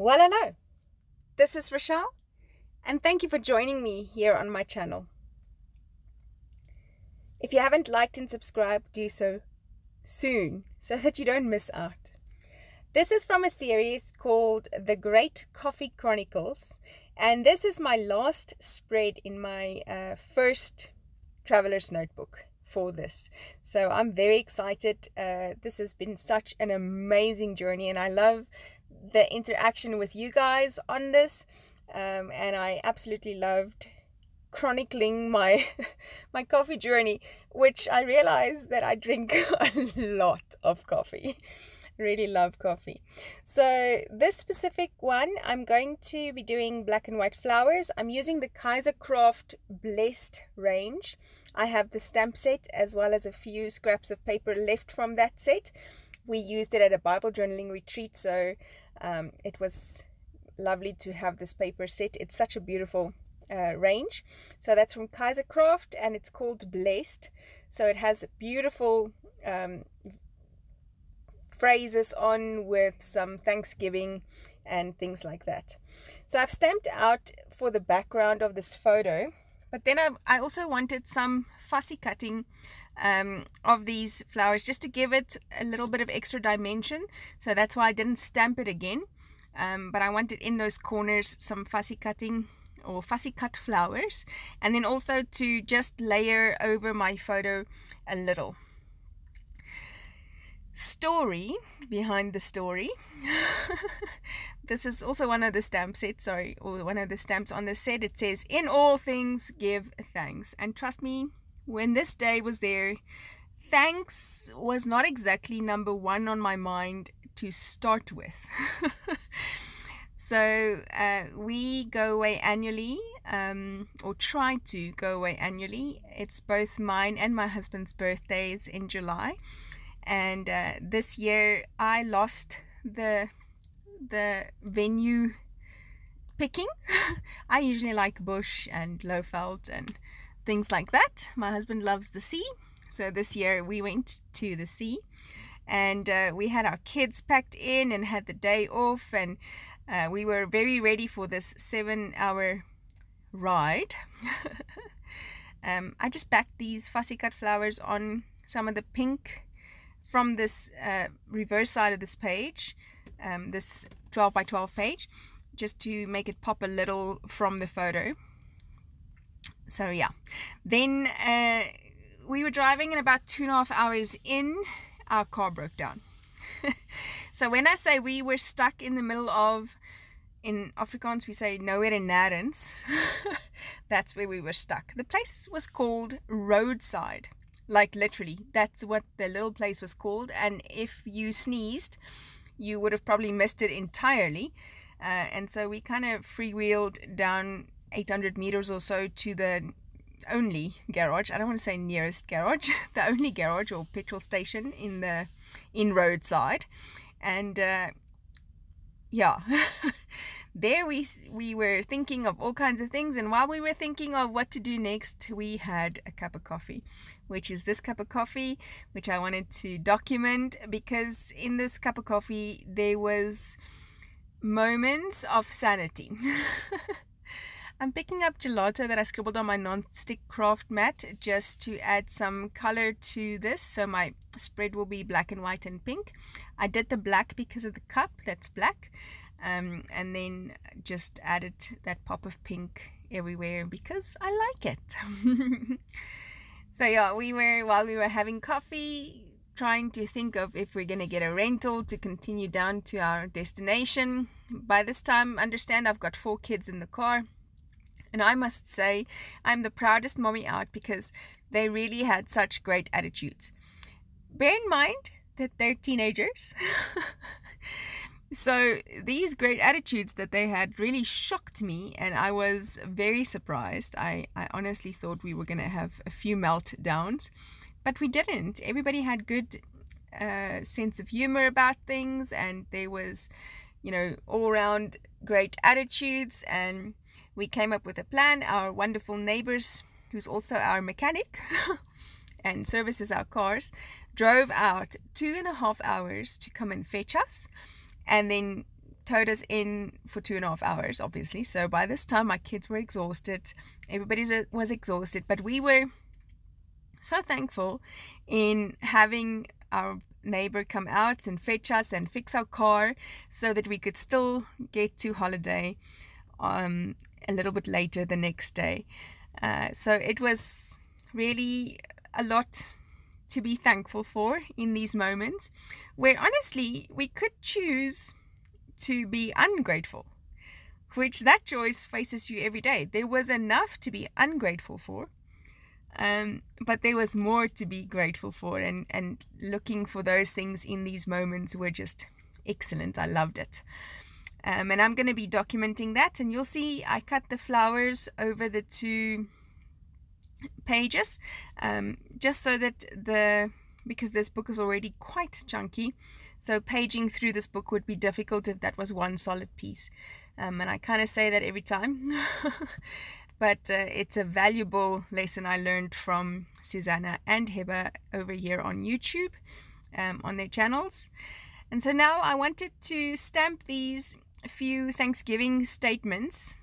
Well, hello. This is Rochelle, and thank you for joining me here on my channel. If you haven't liked and subscribed, do so soon so that you don't miss out. This is from a series called The Great Coffee Chronicles, and this is my last spread in my first traveler's notebook for this. So I'm very excited. This has been such an amazing journey, and I love the interaction with you guys on this, and I absolutely loved chronicling my my coffee journey, which I realized that I drink a lot of coffee. Really love coffee. So this specific one, I'm going to be doing black and white flowers. I'm using the Craft Blessed range. I have the stamp set as well as a few scraps of paper left from that set. We used it at a Bible journaling retreat, so it was lovely to have this paper set. It's such a beautiful range. So that's from Craft, and it's called Blessed. So it has beautiful phrases on with some Thanksgiving and things like that. So I've stamped out for the background of this photo, but then I also wanted some fussy cutting of these flowers just to give it a little bit of extra dimension. So that's why I didn't stamp it again, but I wanted in those corners some fussy cutting or fussy cut flowers, and then also to just layer over my photo a little. Story behind the story. This is also one of the stamp sets, or one of the stamps on the set. It says, "In all things give thanks." And trust me, when this day was there, thanks was not exactly number one on my mind to start with. So we go away annually, or try to go away annually. It's both mine and my husband's birthdays in July. And this year I lost the venue picking. I usually like bush and Lowveld and things like that. My husband loves the sea, so this year we went to the sea, and we had our kids packed in and had the day off, and we were very ready for this 7-hour ride. I just backed these fussy cut flowers on some of the pink from this reverse side of this page, this 12 by 12 page, just to make it pop a little from the photo. So yeah, then we were driving, and about 2.5 hours in, our car broke down. So when I say we were stuck in the middle of, in Afrikaans we say nowhere in nærhens, that's where we were stuck. The place was called Roadside. Like literally, that's what the little place was called, and if you sneezed, you would have probably missed it entirely. And so we kind of freewheeled down 800 meters or so to the only garage. I don't want to say nearest garage, the only garage or petrol station in Roadside. And yeah, there we were thinking of all kinds of things, and while we were thinking of what to do next, we had a cup of coffee, which is this cup of coffee, which I wanted to document, because in this cup of coffee there was moments of sanity. I'm picking up gelato that I scribbled on my non-stick craft mat just to add some color to this, so my spread will be black and white and pink. I did the black because of the cup, that's black, and then just added that pop of pink everywhere because I like it. So yeah, while we were having coffee, trying to think of if we're gonna get a rental to continue down to our destination. By this time, understand, I've got 4 kids in the car, and I must say I'm the proudest mommy out because they really had such great attitudes. Bear in mind that they're teenagers. So these great attitudes that they had really shocked me, and I was very surprised. I honestly thought we were going to have a few meltdowns, but we didn't. Everybody had good sense of humor about things, and there was, all around great attitudes, and we came up with a plan. Our wonderful neighbors, who's also our mechanic and services our cars, drove out 2.5 hours to come and fetch us, and then towed us in for 2.5 hours, obviously. So by this time, my kids were exhausted. Everybody was exhausted, but we were so thankful in having our neighbor come out and fetch us and fix our car so that we could still get to holiday a little bit later the next day. So it was really a lot to be thankful for in these moments where honestly we could choose to be ungrateful, which that choice faces you every day. There was enough to be ungrateful for, but there was more to be grateful for, and looking for those things in these moments were just excellent. I loved it. And I'm going to be documenting that, and you'll see I cut the flowers over the 2 pages, just so that because this book is already quite chunky, so paging through this book would be difficult if that was one solid piece. And I kind of say that every time. But it's a valuable lesson I learned from Susanna and Heba over here on YouTube, on their channels. And so now I wanted to stamp these few Thanksgiving statements,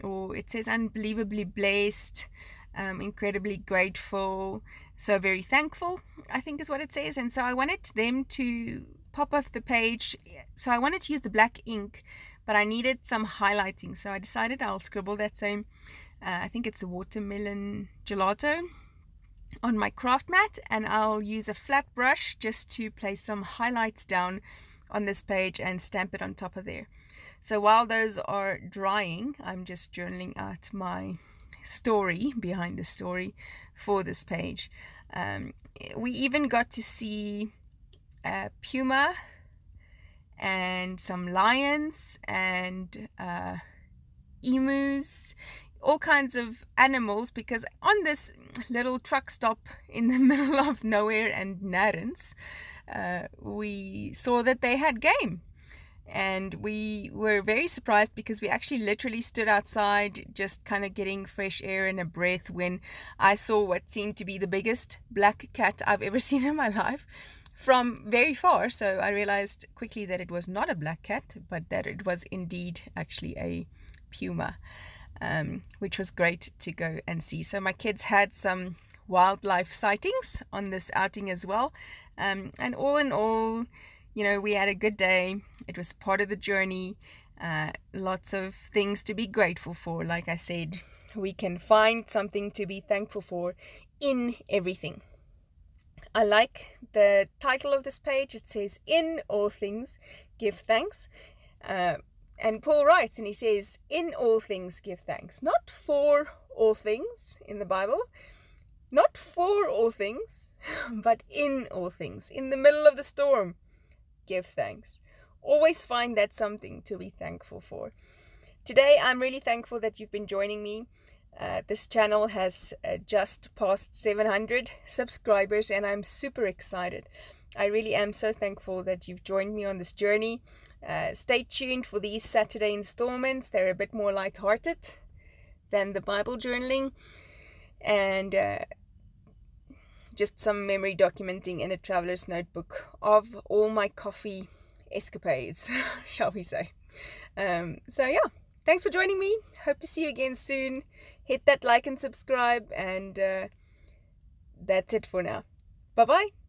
or it says unbelievably blessed, incredibly grateful, so very thankful, I think is what it says. And so I wanted them to pop off the page. So I wanted to use the black ink, but I needed some highlighting. So I decided I'll scribble that same, I think it's a watermelon gelato, on my craft mat, and I'll use a flat brush just to place some highlights down on this page and stamp it on top of there. So while those are drying, I'm just journaling out my story behind the story for this page. We even got to see a puma and some lions and emus, all kinds of animals, because on this little truck stop in the middle of nowhere and nærhens, we saw that they had game. And we were very surprised because we actually literally stood outside just kind of getting fresh air and a breath when I saw what seemed to be the biggest black cat I've ever seen in my life from very far. So I realized quickly that it was not a black cat, but that it was indeed actually a puma, which was great to go and see. So my kids had some wildlife sightings on this outing as well. And all in all, you know, we had a good day. It was part of the journey. Lots of things to be grateful for. Like I said, we can find something to be thankful for in everything. I like the title of this page. It says, "In all things, give thanks." And Paul writes and he says, "In all things, give thanks." Not for all things in the Bible. Not for all things, but in all things. In the middle of the storm, give thanks. Always find that something to be thankful for. Today, I'm really thankful that you've been joining me. This channel has just passed 700 subscribers, and I'm super excited. I really am so thankful that you've joined me on this journey. Stay tuned for these Saturday installments. They're a bit more lighthearted than the Bible journaling, and just some memory documenting in a traveler's notebook of all my coffee escapades, shall we say. So yeah, thanks for joining me. Hope to see you again soon. Hit that like and subscribe, and that's it for now. Bye bye.